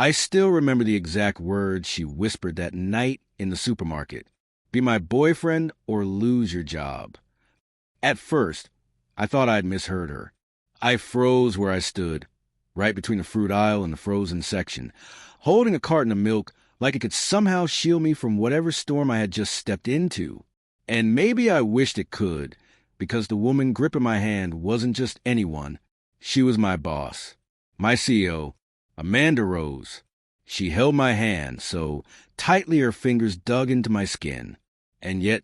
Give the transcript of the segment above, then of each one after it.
I still remember the exact words she whispered that night in the supermarket. Be my boyfriend or lose your job. At first, I thought I'd misheard her. I froze where I stood, right between the fruit aisle and the frozen section, holding a carton of milk like it could somehow shield me from whatever storm I had just stepped into. And maybe I wished it could, because the woman gripping my hand wasn't just anyone. She was my boss, my CEO, Amanda Rose. She held my hand so tightly her fingers dug into my skin. And yet,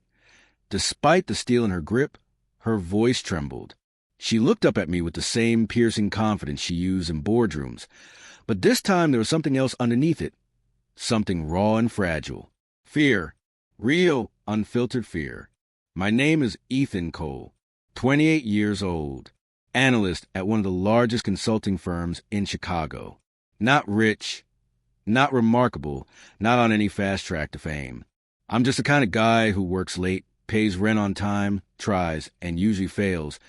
despite the steel in her grip, her voice trembled. She looked up at me with the same piercing confidence she used in boardrooms. But this time there was something else underneath it. Something raw and fragile. Fear. Real, unfiltered fear. My name is Ethan Cole, 28 years old, analyst at one of the largest consulting firms in Chicago. Not rich, not remarkable, not on any fast track to fame. I'm just the kind of guy who works late, pays rent on time, tries, and usually fails,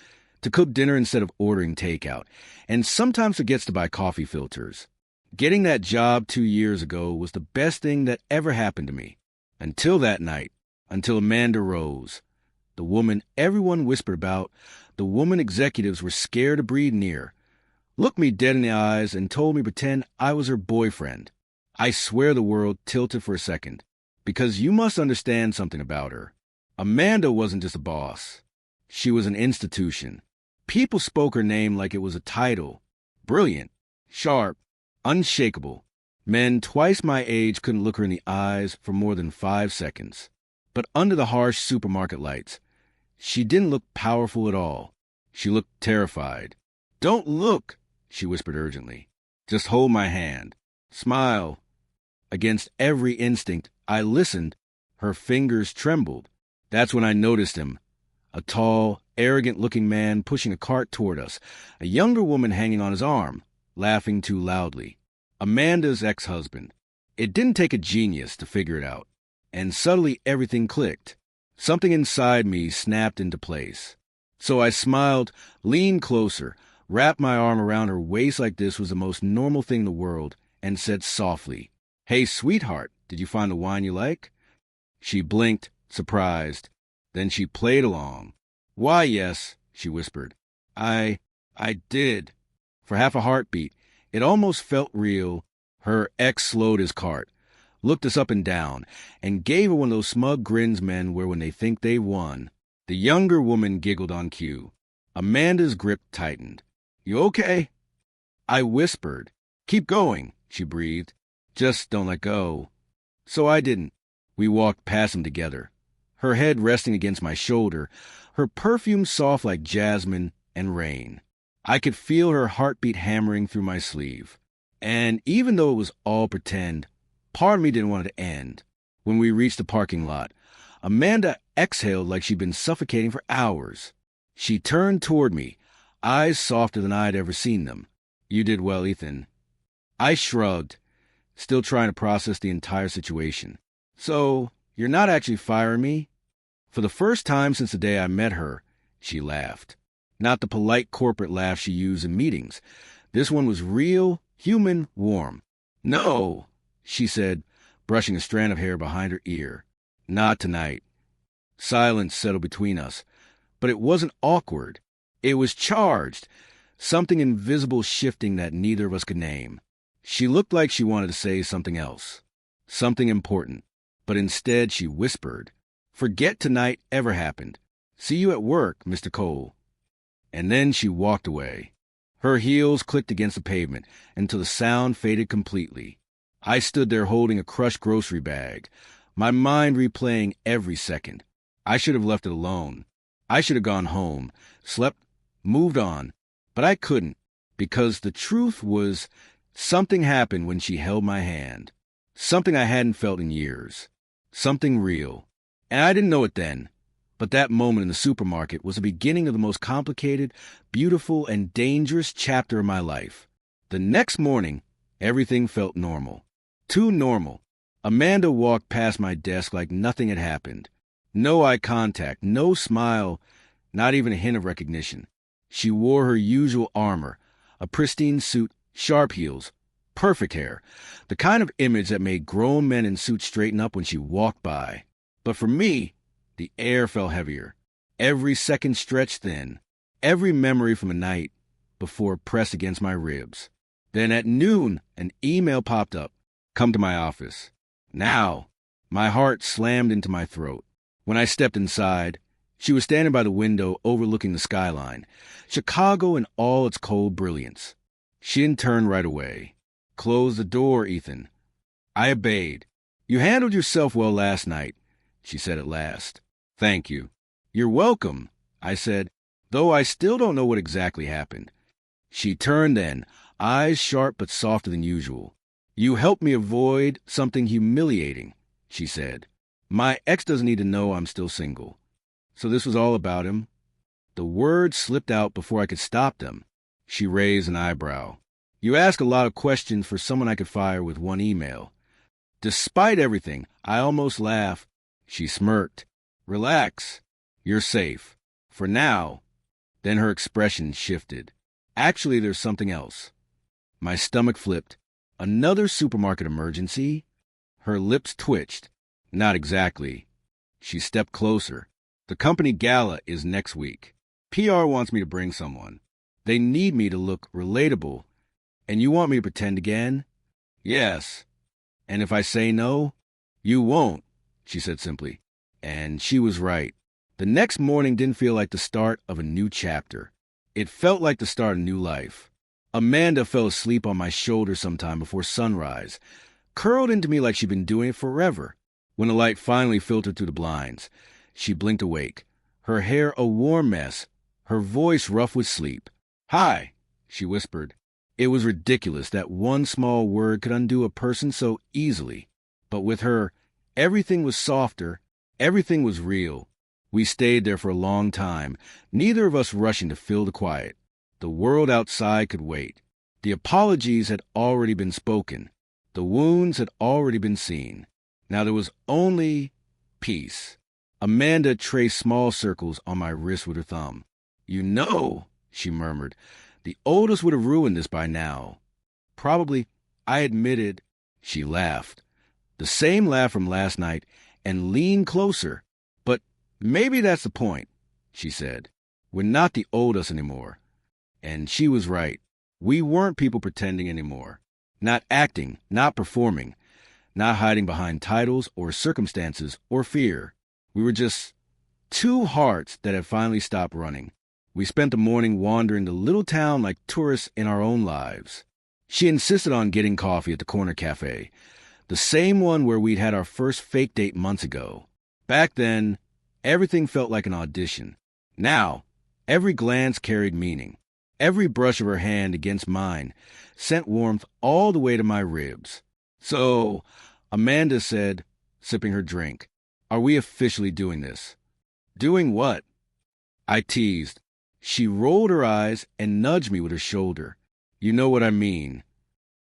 to cook dinner instead of ordering takeout, and sometimes forgets to buy coffee filters. Getting that job 2 years ago was the best thing that ever happened to me. Until that night, until Amanda Rose, the woman everyone whispered about, the woman executives were scared to breathe near, looked me dead in the eyes and told me to pretend I was her boyfriend. I swear the world tilted for a second, because you must understand something about her. Amanda wasn't just a boss. She was an institution. People spoke her name like it was a title. Brilliant, sharp, unshakable. Men twice my age couldn't look her in the eyes for more than 5 seconds. But under the harsh supermarket lights, she didn't look powerful at all. She looked terrified. Don't look, she whispered urgently. Just hold my hand. Smile. Against every instinct, I listened. Her fingers trembled. That's when I noticed him. A tall, arrogant-looking man pushing a cart toward us, a younger woman hanging on his arm, laughing too loudly. Amanda's ex-husband. It didn't take a genius to figure it out. And suddenly everything clicked. Something inside me snapped into place. So I smiled, leaned closer, wrapped my arm around her waist like this was the most normal thing in the world, and said softly, "Hey, sweetheart, did you find the wine you like?" She blinked, surprised. Then she played along. "Why, yes," she whispered. I did." For half a heartbeat, it almost felt real. Her ex slowed his cart, looked us up and down, and gave her one of those smug grins men wear when they think they've won. The younger woman giggled on cue. Amanda's grip tightened. "You okay?" I whispered. "Keep going," she breathed. "Just don't let go." So I didn't. We walked past him together, her head resting against my shoulder, her perfume soft like jasmine and rain. I could feel her heartbeat hammering through my sleeve. And even though it was all pretend, part of me didn't want it to end. When we reached the parking lot, Amanda exhaled like she'd been suffocating for hours. She turned toward me, eyes softer than I'd ever seen them. "You did well, Ethan." I shrugged, still trying to process the entire situation. "So, you're not actually firing me?" For the first time since the day I met her, she laughed. Not the polite corporate laugh she used in meetings. This one was real, human, warm. "No," she said, brushing a strand of hair behind her ear. "Not tonight." Silence settled between us, but it wasn't awkward. It was charged, something invisible shifting that neither of us could name. She looked like she wanted to say something else, something important, but instead she whispered, "Forget tonight ever happened. See you at work, Mr. Cole." And then she walked away. Her heels clicked against the pavement until the sound faded completely. I stood there holding a crushed grocery bag, my mind replaying every second. I should have left it alone. I should have gone home, slept, moved on. But I couldn't, because the truth was something happened when she held my hand. Something I hadn't felt in years. Something real. And I didn't know it then. But that moment in the supermarket was the beginning of the most complicated, beautiful, and dangerous chapter of my life. The next morning, everything felt normal. Too normal. Amanda walked past my desk like nothing had happened. No eye contact, no smile, not even a hint of recognition. She wore her usual armor, a pristine suit, sharp heels, Perfect hair. The kind of image that made grown men in suits straighten up when she walked by. But for me, the air felt heavier. Every second stretched thin. Every memory from a night before pressed against my ribs. Then at noon, an email popped up. Come to my office. Now, my heart slammed into my throat. When I stepped inside, she was standing by the window overlooking the skyline, Chicago in all its cold brilliance. She didn't turn right away. Close the door, Ethan. I obeyed. You handled yourself well last night, she said at last. Thank you. You're welcome, I said, though I still don't know what exactly happened. She turned then, eyes sharp but softer than usual. You helped me avoid something humiliating, she said. My ex doesn't need to know I'm still single. So this was all about him? The words slipped out before I could stop them. She raised an eyebrow. You ask a lot of questions for someone I could fire with one email. Despite everything, I almost laughed. She smirked. Relax. You're safe. For now. Then her expression shifted. Actually, there's something else. My stomach flipped. Another supermarket emergency? Her lips twitched. Not exactly. She stepped closer. The company gala is next week. PR wants me to bring someone. They need me to look relatable. And you want me to pretend again? Yes. And if I say no? You won't, she said simply. And she was right. The next morning didn't feel like the start of a new chapter. It felt like the start of a new life. Amanda fell asleep on my shoulder sometime before sunrise, curled into me like she'd been doing it forever. When the light finally filtered through the blinds, she blinked awake, her hair a warm mess, her voice rough with sleep. Hi, she whispered. It was ridiculous that one small word could undo a person so easily. But with her, everything was softer, everything was real. We stayed there for a long time, neither of us rushing to fill the quiet. The world outside could wait. The apologies had already been spoken. The wounds had already been seen. Now there was only peace. Amanda traced small circles on my wrist with her thumb. You know, she murmured, the oldest would have ruined this by now. Probably, I admitted. She laughed. The same laugh from last night, and leaned closer. But maybe that's the point, she said. We're not the oldest anymore. And she was right. We weren't people pretending anymore. Not acting, not performing, not hiding behind titles or circumstances or fear. We were just two hearts that had finally stopped running. We spent the morning wandering the little town like tourists in our own lives. She insisted on getting coffee at the corner cafe, the same one where we'd had our first fake date months ago. Back then, everything felt like an audition. Now, every glance carried meaning. Every brush of her hand against mine sent warmth all the way to my ribs. So, Amanda said, sipping her drink, are we officially doing this? Doing what? I teased. She rolled her eyes and nudged me with her shoulder. You know what I mean.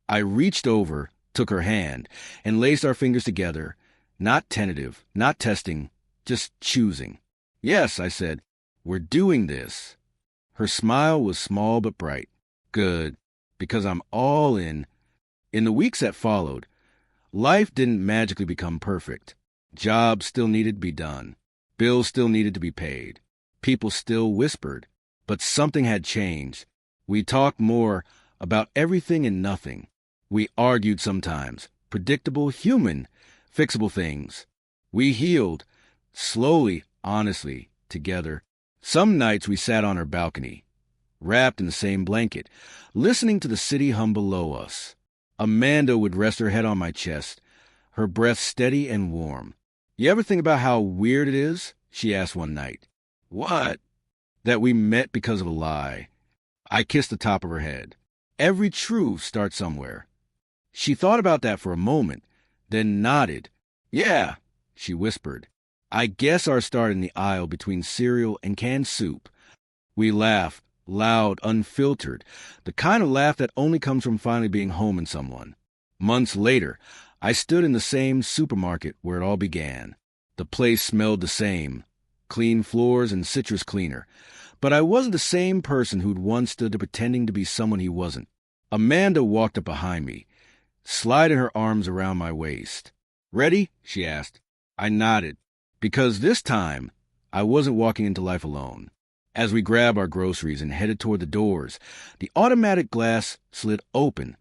I reached over, took her hand, and laced our fingers together, not tentative, not testing, just choosing. Yes, I said, we're doing this. Her smile was small but bright. Good, because I'm all in. In the weeks that followed, life didn't magically become perfect. Jobs still needed to be done. Bills still needed to be paid. People still whispered. But something had changed. We talked more about everything and nothing. We argued sometimes. Predictable, human, fixable things. We healed, slowly, honestly, together. Some nights we sat on her balcony, wrapped in the same blanket, listening to the city hum below us. Amanda would rest her head on my chest, her breath steady and warm. You ever think about how weird it is? She asked one night. What? That we met because of a lie. I kissed the top of her head. Every truth starts somewhere. She thought about that for a moment, then nodded. Yeah, she whispered. I guess our start in the aisle between cereal and canned soup. We laughed, loud, unfiltered, the kind of laugh that only comes from finally being home in someone. Months later, I stood in the same supermarket where it all began. The place smelled the same. Clean floors and citrus cleaner. But I wasn't the same person who'd once stood there pretending to be someone he wasn't. Amanda walked up behind me. sliding her arms around my waist. "Ready?" she asked. I nodded, because this time I wasn't walking into life alone. As we grabbed our groceries and headed toward the doors, the automatic glass slid open,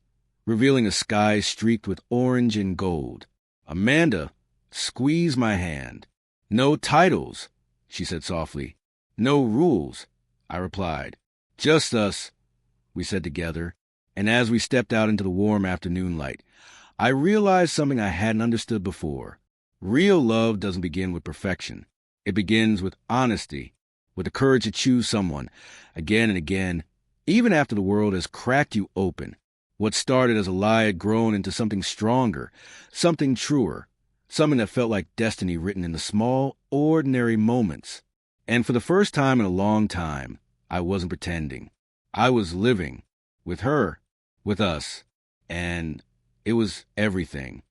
revealing a sky streaked with orange and gold. Amanda squeezed my hand. "No titles," she said softly. "No rules," I replied. "Just us," we said together, and as we stepped out into the warm afternoon light, I realized something I hadn't understood before. Real love doesn't begin with perfection. It begins with honesty, with the courage to choose someone again and again, even after the world has cracked you open. What started as a lie had grown into something stronger, something truer, something that felt like destiny written in the small, ordinary moments. And for the first time in a long time, I wasn't pretending. I was living with her, with us, and it was everything.